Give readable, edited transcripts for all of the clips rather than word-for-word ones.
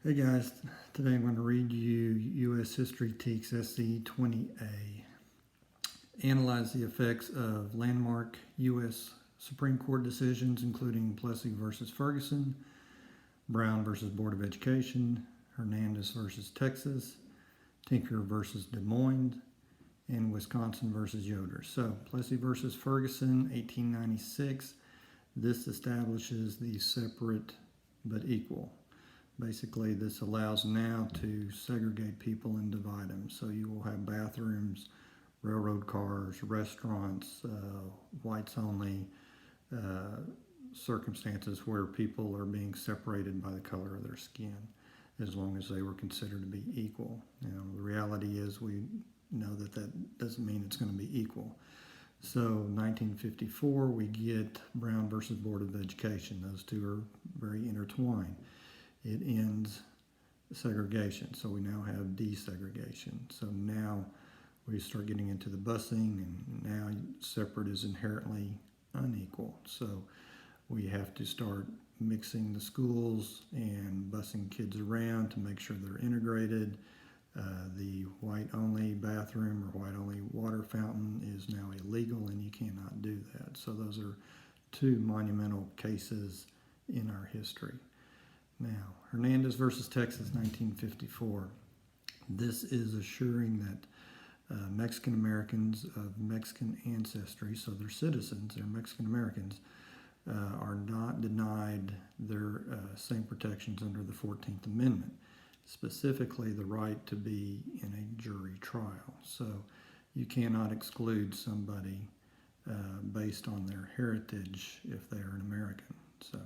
Hey guys, today I'm going to read you U.S. History TEK SE 20A. Analyze the effects of landmark U.S. Supreme Court decisions including Plessy versus Ferguson, Brown versus Board of Education, Hernandez versus Texas, Tinker versus Des Moines, and Wisconsin versus Yoder. So Plessy versus Ferguson, 1896. This establishes the separate but equal. Basically, this allows now to segregate people and divide them. So you will have bathrooms, railroad cars, restaurants, whites only circumstances where people are being separated by the color of their skin, as long as they were considered to be equal. The reality is we know that doesn't mean it's going to be equal. So 1954, we get Brown versus Board of Education. Those two are very intertwined. It ends segregation, so we now have desegregation. So now we start getting into the busing, and now separate is inherently unequal. So we have to start mixing the schools and busing kids around to make sure they're integrated. The white-only bathroom or white-only water fountain is now illegal, and you cannot do that. So those are two monumental cases in our history. Now, Hernandez versus Texas, 1954. This is assuring that Mexican Americans of Mexican ancestry, so they're citizens, they're Mexican Americans, are not denied their same protections under the 14th Amendment, specifically the right to be in a jury trial. So you cannot exclude somebody based on their heritage if they are an American. So.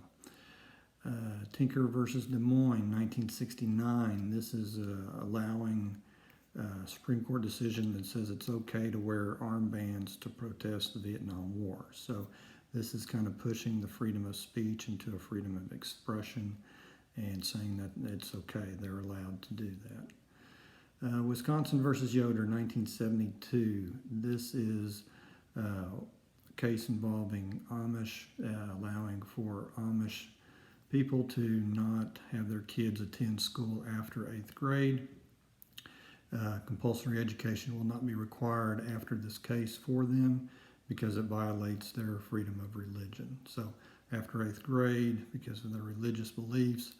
Tinker versus Des Moines, 1969. This is allowing a Supreme Court decision that says it's okay to wear armbands to protest the Vietnam War. So this is kind of pushing the freedom of speech into a freedom of expression and saying that it's okay, they're allowed to do that. Wisconsin versus Yoder, 1972. This is a case involving Amish, allowing for Amish people to not have their kids attend school after 8th grade. Compulsory education will not be required after this case for them because it violates their freedom of religion. So after 8th grade, because of their religious beliefs,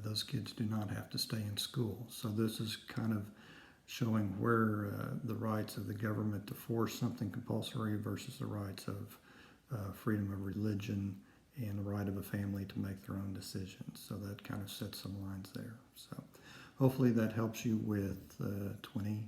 those kids do not have to stay in school. So this is kind of showing where the rights of the government to force something compulsory versus the rights of freedom of religion and the right of a family to make their own decisions. So that kind of sets some lines there. So hopefully that helps you with 20